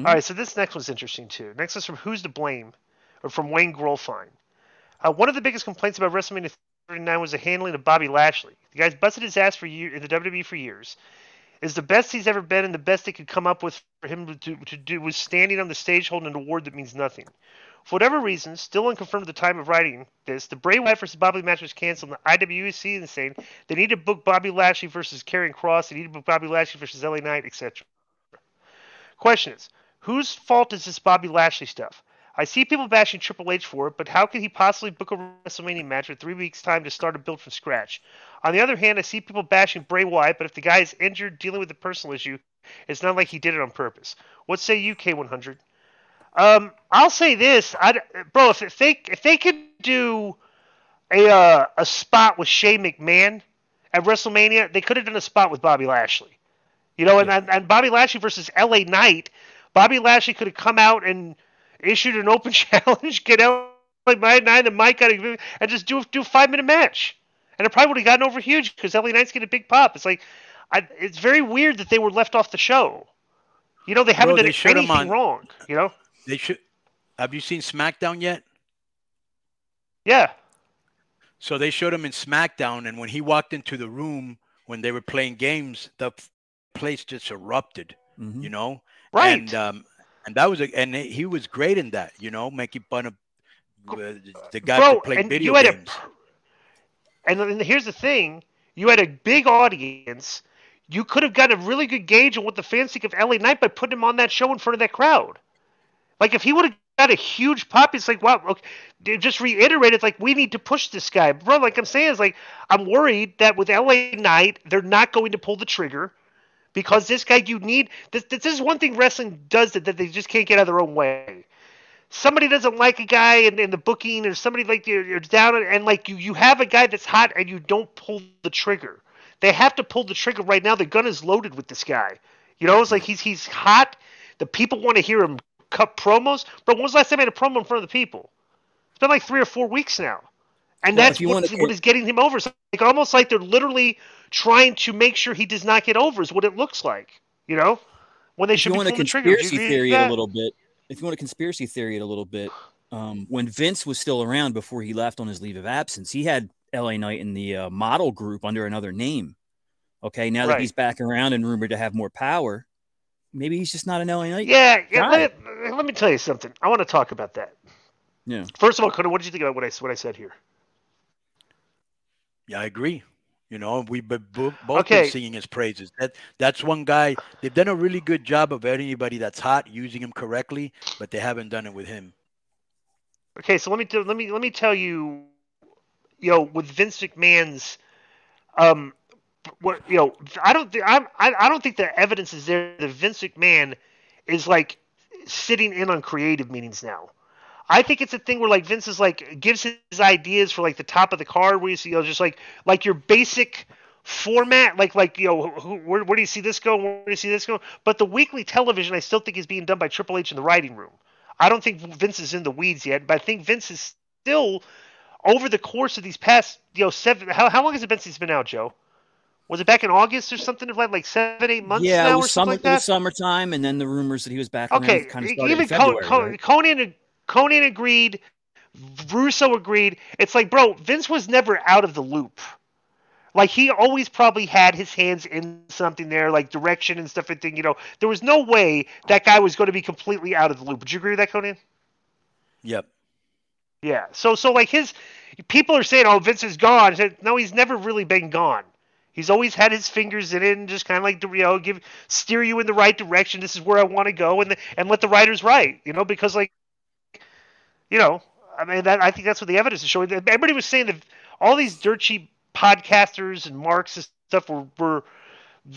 All Hmm. right, so this next one's interesting too. Next is from Who's to Blame, or from Wayne Grolfine. One of the biggest complaints about WrestleMania 39 was the handling of Bobby Lashley. The guy's busted his ass in the WWE for years. Is the best he's ever been, and the best they could come up with for him to do was standing on the stage holding an award that means nothing. For whatever reason, still unconfirmed at the time of writing this, the Bray Wyatt versus Bobby match was canceled, and the IWC is saying they need to book Bobby Lashley versus Karrion Kross, they need to book Bobby Lashley versus LA Knight, etc. Question is, whose fault is this Bobby Lashley stuff? I see people bashing Triple H for it, but how could he possibly book a WrestleMania match with 3 weeks' time to start a build from scratch? On the other hand, I see people bashing Bray Wyatt, but if the guy is injured, dealing with a personal issue, it's not like he did it on purpose. What say you, K100? I'll say this, bro. If they could do a spot with Shane McMahon at WrestleMania, they could have done a spot with Bobby Lashley. And, Yeah. and, and Bobby Lashley versus LA Knight, Bobby Lashley could have come out and issued an open challenge, get out like my nine and Mike got and just do a 5 minute match, and it probably would have gotten over huge because LA Knight's getting a big pop. It's like, it's very weird that they were left off the show. They haven't Bro, done they showed him anything on. wrong. They should. Have you seen SmackDown yet? Yeah, So they showed him in SmackDown, and when he walked into the room when they were playing games, the place just erupted. Hmm. You know, and right, and that was and he was great in that. Making fun of the guys bro. that played And video you had a games. and here's the thing: you had a big audience. You could have gotten a really good gauge on what the fans think of LA Knight by putting him on that show in front of that crowd. Like if he would have got a huge pop, it's like wow. Okay, they just reiterated like we need to push this guy, bro. Like I'm saying, is like I'm worried that with LA Knight, they're not going to pull the trigger because this guy you need. This is one thing wrestling does that they just can't get out of their own way. Somebody doesn't like a guy in the booking, or somebody like you're down, and like you have a guy that's hot and you don't pull the trigger. They have to pull the trigger right now. The gun is loaded with this guy. It's like Yeah. he's hot. The people want to hear him cut promos. But when was the last time he had a promo in front of the people? It's been like 3 or 4 weeks now, and Well, that's if you want what to, is getting him over. It's like almost like they're literally trying to make sure he does not get over. Is what it looks like. You know, when they if should you be want to pulling the trigger. Would you conspiracy agree with theory it a that? little bit, if you want to conspiracy theory it a little bit, when Vince was still around before he left on his leave of absence, he had LA Knight in the model group under another name. Okay, now that Right. he's back around and rumored to have more power, maybe he's just not an LA Knight Yeah, yeah. guy. Let me tell you something. I want to talk about that. Yeah. First of all, Conan, what did you think about what I said here? Yeah, I agree. We've both been Okay, singing his praises. That's one guy. They've done a really good job of anybody that's hot using him correctly, but they haven't done it with him. okay. So let me tell you, with Vince McMahon's, what I don't think the evidence is there that Vince McMahon is like sitting in on creative meetings now. I think it's a thing where like Vince is like gives his ideas for like the top of the card where you see just like your basic format like where do you see this going, where do you see this going, but the weekly television I still think is being done by Triple H in the writing room. I don't think Vince is in the weeds yet, but I think Vince is still over the course of these past 7 how long has it been since he's been out, Joe? Was it back in August or something, like 7 8 months Yeah, it now was or something summer. like It was that? summertime, and then the rumors that he was back around Okay, kind of started in even February, right? Conan agreed, Russo agreed. It's like, bro, Vince was never out of the loop. Like he always probably had his hands in something there, like direction and stuff. And thing, there was no way that guy was going to be completely out of the loop. Would you agree with that, Conan? Yep. Yeah. So like his people are saying, oh, Vince is gone. I said, no, he's never really been gone. He's always had his fingers in it and just kind of like steer you in the right direction. This is where I want to go, and let the writers write. Because like you know, I mean, I think that's what the evidence is showing. Everybody was saying that all these dirt cheap podcasters and marks and stuff were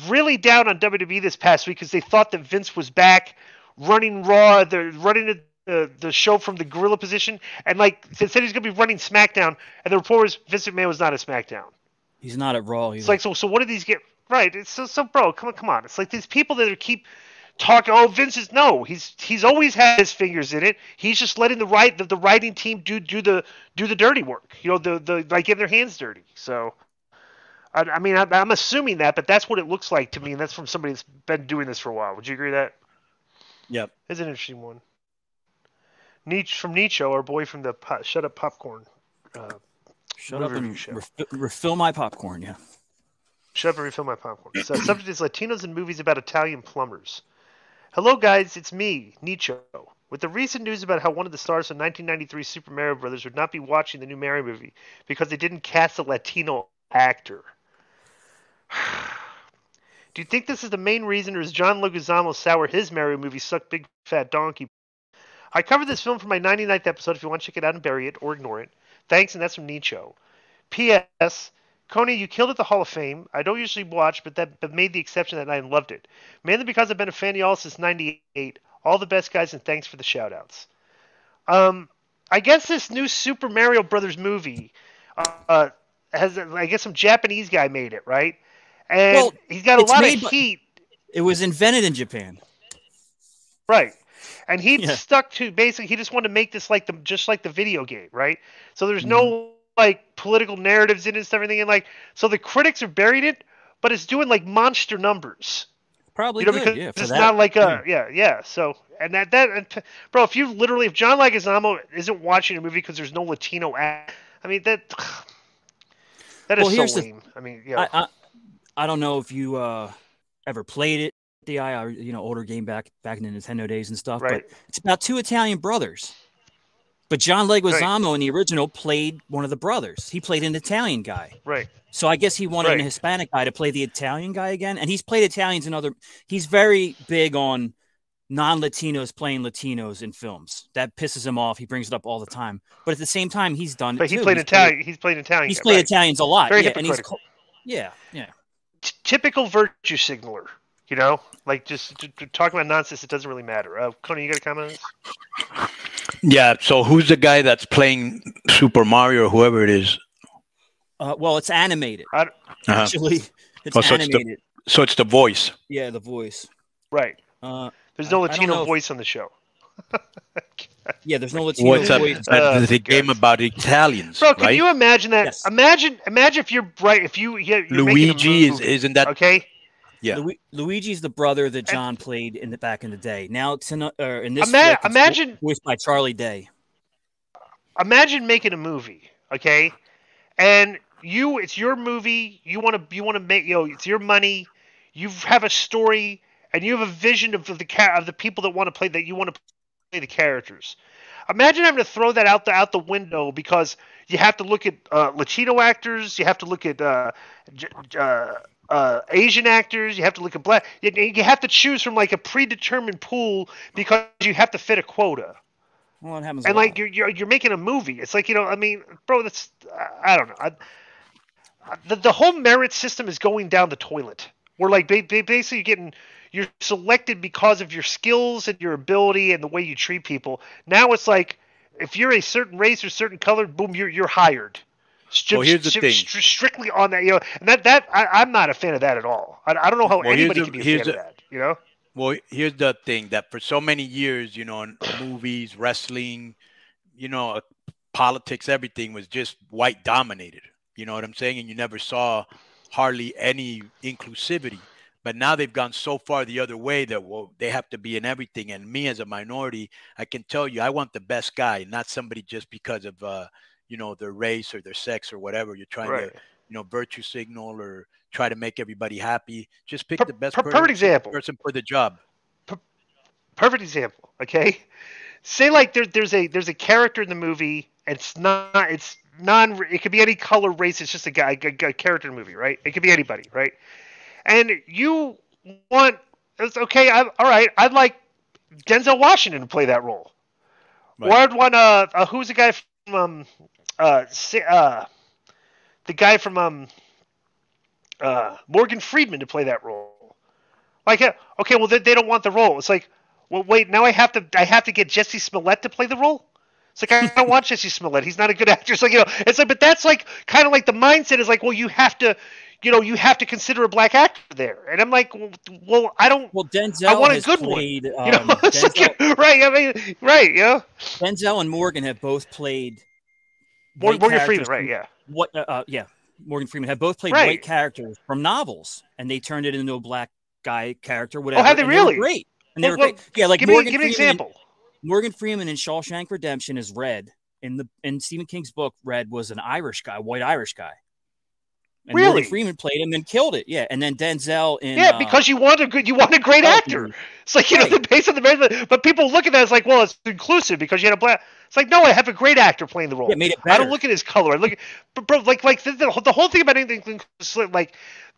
really down on WWE this past week because they thought that Vince was back running Raw, they're running the show from the gorilla position, and like they said he's going to be running SmackDown, and the report was Vince McMahon was not at SmackDown. He's not at Raw It's either. like so what did these get right? It's so bro, come on. It's like these people that are keep talking. Oh, Vince is no. He's always had his fingers in it. He's just letting the writing team do the dirty work. The like getting their hands dirty. So I mean I'm assuming that, but that's what it looks like to me, and that's from somebody that's been doing this for a while. Would you agree with that? Yep. That's an interesting one. From Nicho, our boy from the Shut Up Popcorn Shut up and show. refill my popcorn. Yeah. Shut up and refill my popcorn. So, subject is Latinos in movies about Italian plumbers. Hello, guys. It's me, Nicho. With the recent news about how one of the stars of 1993 Super Mario Brothers would not be watching the new Mario movie because they didn't cast a Latino actor. Do you think this is the main reason, or is John Leguizamo sour his Mario movie Suck Big Fat Donkey? I covered this film for my 99th episode if you want to check it out and bury it or ignore it. Thanks, and that's from Nicho. P.S. Coney, you killed at the Hall of Fame. I don't usually watch, but made the exception that night and loved it. Mainly because I've been a fan of y'all since 98. All the best, guys, and thanks for the shout-outs. I guess this new Super Mario Brothers movie has, I guess some Japanese guy made it, right? And he's got a lot of heat. It was invented in Japan. Right. And he stuck to, basically, he just wanted to make this just like the video game, right? So there's no political narratives in it and stuff, everything, and so the critics are buried it, but it's doing monster numbers. Probably good, because it's not like a So and bro, if John Leguizamo isn't watching a movie because there's no Latino act, I mean that is so lame. I mean, I don't know if you ever played it, or older game back in the Nintendo days and stuff, right. But it's about two Italian brothers. But John Leguizamo in the original played one of the brothers. He played an Italian guy. Right. So I guess he wanted a Hispanic guy to play the Italian guy again. And he's played Italians in other. He's very big on non-Latinos playing Latinos in films. That pisses him off. He brings it up all the time. But at the same time, he's done it. But he played Italian. He's played Italian. He's played Italians a lot. Very hypocritical. Yeah. Typical virtue signaler. Just talking about nonsense, it doesn't really matter. Coney, you got a comment on this? Yeah, so who's the guy that's playing Super Mario or whoever it is? Well, it's animated. Actually, it's animated. So it's the voice. Yeah, the voice. Right. There's no Latino voice on the show. Yeah, there's no Latino voice. The game about Italians, bro, can you imagine that? Yes. Imagine if you're right. If you're Luigi isn't that okay? Yeah, Luigi's the brother that John played back in the day. Now it's in this. Imagine voiced by Charlie Day. Imagine making a movie, okay, and it's your movie. You want to make it's your money. You have a story, and you have a vision of the people that want to play that you want to play the characters. Imagine having to throw that out the window because you have to look at Latino actors. You have to look at Asian actors, you have to look at black. You have to choose from a predetermined pool because you have to fit a quota. Well, it happens. And you're making a movie. It's I mean, bro, that's I don't know. The whole merit system is going down the toilet. We're basically you're selected because of your skills and your ability and the way you treat people. Now it's if you're a certain race or certain color, boom, you're hired. Here's the thing. Strictly on that, and I'm not a fan of that at all. I don't know how anybody can be a fan of that, Well, here's the thing, that for so many years, in movies, wrestling, politics, everything was just white dominated. You know what I'm saying? And you never saw hardly any inclusivity. But now they've gone so far the other way that they have to be in everything. And me as a minority, I can tell you, I want the best guy, not somebody just because of their race or their sex or whatever. You're trying to, virtue signal or try to make everybody happy. Just pick the best person for the job. Perfect example. Okay. Say there's a character in the movie. It could be any color, race. It's just a guy, a character in the movie, right? It could be anybody, right? And you want, it's okay. All right. I'd like Denzel Washington to play that role. Right. Or I'd want, who's the guy from, the guy from Morgan Freeman to play that role. Okay, well they don't want the role. It's well, wait, now I have to get Jesse Smollett to play the role. It's I don't want Jesse Smollett. He's not a good actor. It's but that's kind of the mindset is well, you have to consider a black actor there. And I'm well, I don't. Well, Denzel I want a has good played, one. Right. I mean, right. Yeah. Denzel and Morgan have both played. Morgan Freeman, right? Yeah. Yeah. Morgan Freeman have both played white characters from novels, and they turned it into a black guy character. Whatever. Oh, have they really? Great. And they were great. Yeah, like give me an example. Morgan Freeman in Shawshank Redemption is Red. In Stephen King's book, Red was an Irish guy, white Irish guy. And really? Morgan Freeman played him and killed it. Yeah, and then Denzel in because you want a great actor. It's like based on the but people look at that as like, well, it's inclusive because you had a black. It's like, no, I have a great actor playing the role. Yeah, made it better. I don't look at his color. I look at, but bro, like the whole thing about anything, like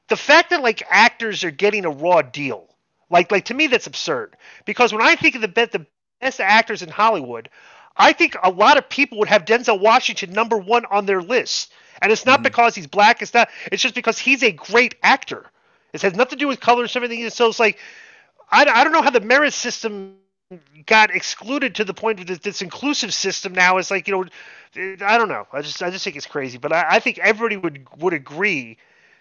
the fact that like actors are getting a raw deal, like to me that's absurd. Because when I think of the best actors in Hollywood, I think a lot of people would have Denzel Washington #1 on their list. And it's not because he's black. It's just because he's a great actor. It has nothing to do with color and everything. So it's like, I don't know how the merit system got excluded to the point of this inclusive system now. It's like, I don't know. I just think it's crazy. But I think everybody would agree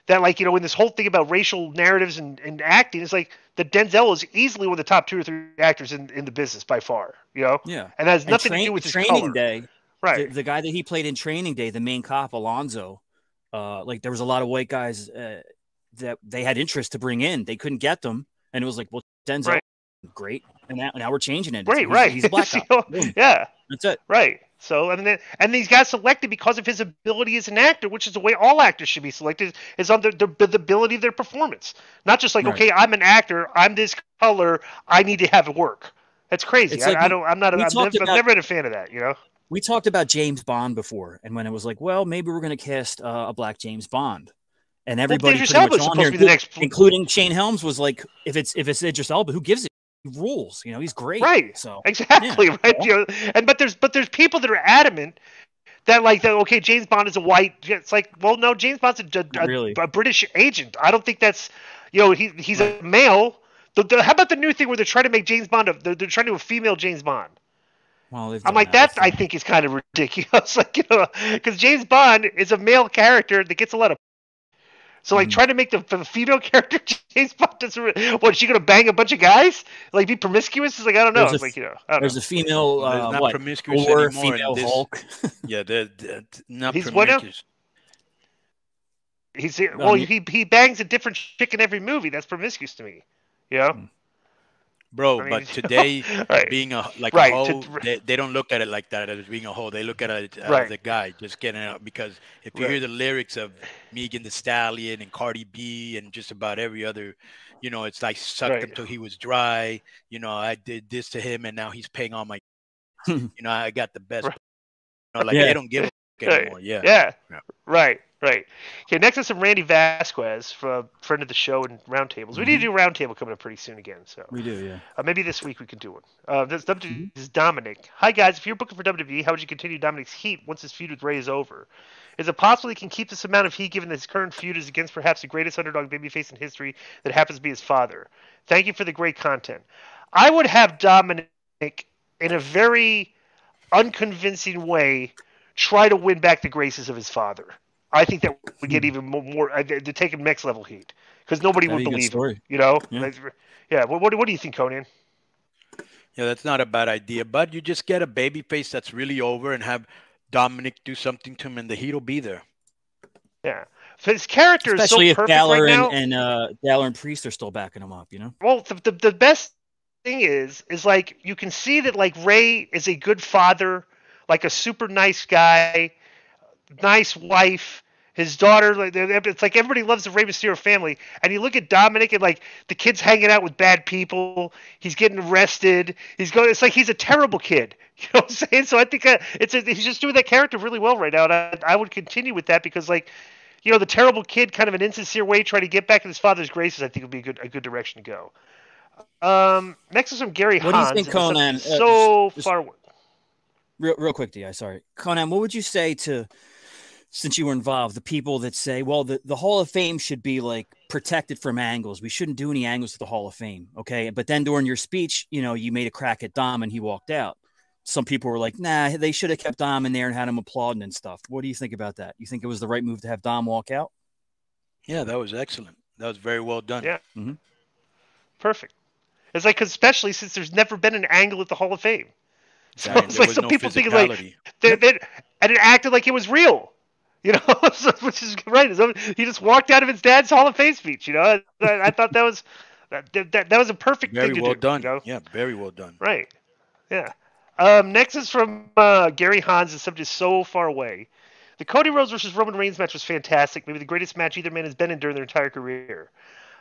that, like, in this whole thing about racial narratives and acting, it's like that Denzel is easily one of the top 2 or 3 actors in the business by far. Yeah. And that has nothing to do with his Training color. Day. Right. The guy that he played in Training Day, the main cop, Alonzo, like there was a lot of white guys that they had interest to bring in. They couldn't get them. And it was like, well, Denzel, great. And now we're changing it. Great, right. He's a black cop. Yeah. That's it. Right. So, and these guys selected because of his ability as an actor, which is the way all actors should be selected, is on the ability of their performance. Not just like, okay, I'm an actor, I'm this color, I need to have it work. That's crazy. I've never been a fan of that, We talked about James Bond before, and when it was like, well, maybe we're going to cast a black James Bond, and everybody pretty much on there, including Shane Helms, was like, if it's Idris Elba, who gives it? He rules, he's great. Right. So exactly right. But there's people that are adamant that okay, James Bond is a white. It's like, well, no, James Bond's a British agent. I don't think that's he's a male. How about the new thing where they're trying to make James Bond they're trying to do a female James Bond? Well, I'm like, that I think is kind of ridiculous. Because James Bond is a male character that gets a lot of. So, trying to make the female character James Bond doesn't. What, is she going to bang a bunch of guys? Like, be promiscuous? It's like, I don't know. There's a female. Not promiscuous anymore. Female Hulk. Yeah, they're not he's promiscuous. He bangs a different chick in every movie. That's promiscuous to me. Bro, but today, being a hoe, they don't look at it like that as being a hoe. They look at it as a guy just getting out. Because if you hear the lyrics of Megan Thee Stallion and Cardi B and just about every other, it's like sucked him till he was dry. I did this to him and now he's paying all my. I got the best. They don't give a anymore. Yeah. Right. Okay, next is some Randy Vasquez, from friend of the show and roundtables. We need to do roundtable coming up pretty soon again. So we do, yeah. Maybe this week we can do one. This is Dominic. Hi guys, if you're booking for WWE, how would you continue Dominic's heat once his feud with Ray is over? Is it possible he can keep this amount of heat given that his current feud is against perhaps the greatest underdog babyface in history that happens to be his father? Thank you for the great content. I would have Dominic, in a very unconvincing way, try to win back the graces of his father. I think that would get even more to take him next level heat, because nobody would believe him. Yeah. What do you think, Conan? Yeah, that's not a bad idea. But you just get a baby face that's really over and have Dominic do something to him, and the heat will be there. Yeah, his character especially is so perfect Balor right now. And Balor and Priest are still backing him up. Well, the best thing is like you can see that like Ray is a good father, like a super nice guy. Nice wife, his daughter. It's like everybody loves the Rey Mysterio family. And you look at Dominic and like the kid's hanging out with bad people. He's getting arrested. It's like he's a terrible kid. You know what I'm saying? So I think he's just doing that character really well right now. And I would continue with that because the terrible kid, kind of an insincere way, trying to get back in his father's graces. I think would be a good direction to go. Next is from Gary Hans. What do you think, Conan? Far. Real quick, Di. Sorry, Conan. What would you say to? Since you were involved, the people that say, well, the Hall of Fame should be like protected from angles. We shouldn't do any angles to the Hall of Fame. Okay. But then during your speech, you made a crack at Dom and he walked out. Some people were like, nah, they should have kept Dom in there and had him applauding and stuff. What do you think about that? You think it was the right move to have Dom walk out? Yeah, that was excellent. That was very well done. Yeah. Mm-hmm. Perfect. It's like, especially since there's never been an angle at the Hall of Fame. So it's like some people think like, and it acted like it was real. Which is right. He just walked out of his dad's Hall of Fame speech. I thought that That was a perfect Very thing to well do. done. You know? Yeah, very well done. Right. Yeah. Next is from Gary Hans. The subject is so far away. The Cody Rhodes versus Roman Reigns match was fantastic. Maybe the greatest match either man has been in during their entire career.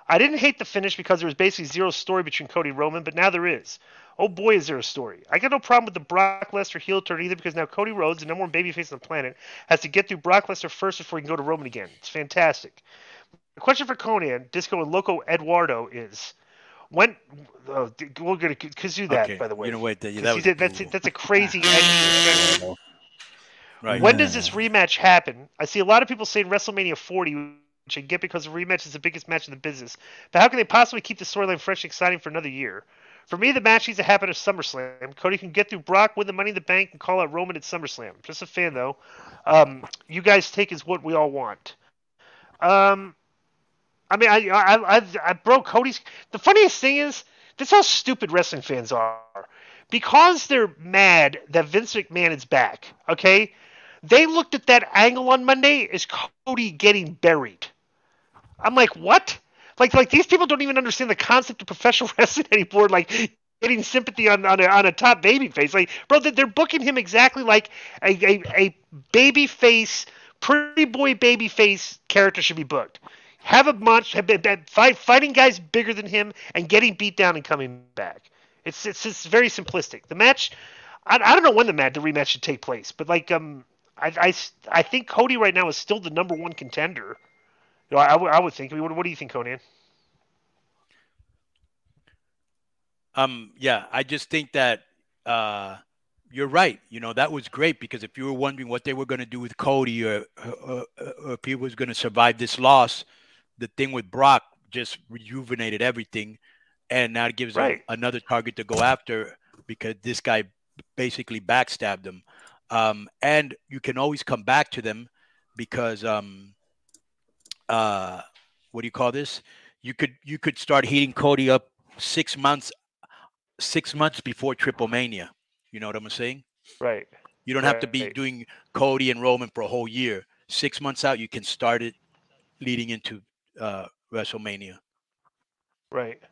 I didn't hate the finish because there was basically zero story between Cody and Roman, but now there is. Oh boy, is there a story. I got no problem with the Brock Lesnar heel turn either because now Cody Rhodes, the number one babyface on the planet, has to get through Brock Lesnar first before he can go to Roman again. It's fantastic. The question for Conan, Disco, and Loco Eduardo is when we're going to do that, Okay, by the way. you know what? That was brutal. That's a crazy ending. Right. When does this rematch happen? I see a lot of people saying WrestleMania 40, which I get because the rematch is the biggest match in the business. But how can they possibly keep the storyline fresh and exciting for another year? For me, the match needs to happen at SummerSlam. Cody can get through Brock, win the Money in the Bank, and call out Roman at SummerSlam. Just a fan, though. You guys take is what we all want. I mean, I broke Cody's. The funniest thing is, this is how stupid wrestling fans are. Because they're mad that Vince McMahon is back, okay? They looked at that angle on Monday as Cody getting buried. I'm like, what? Like these people don't even understand the concept of professional wrestling anymore. Like getting sympathy on a top baby face. Like, bro, they're booking him exactly like a baby face, pretty boy baby face character should be booked. Have a match, fighting guys bigger than him and getting beat down and coming back. It's very simplistic. The match, I don't know when the rematch should take place, but like I think Cody right now is still the number one contender. You know, I would think. I mean, what do you think, Conan? Yeah, I just think that you're right. You know, that was great because if you were wondering what they were going to do with Cody or if he was going to survive this loss, the thing with Brock just rejuvenated everything. And now it gives him another target to go after because this guy basically backstabbed him. And you can always come back to them because what do you call this? You could start heating Cody up 6 months before Triple Mania. You know what I'm saying? Right. You don't have to be doing Cody and Roman for a whole year. 6 months out, you can start it leading into WrestleMania. Right.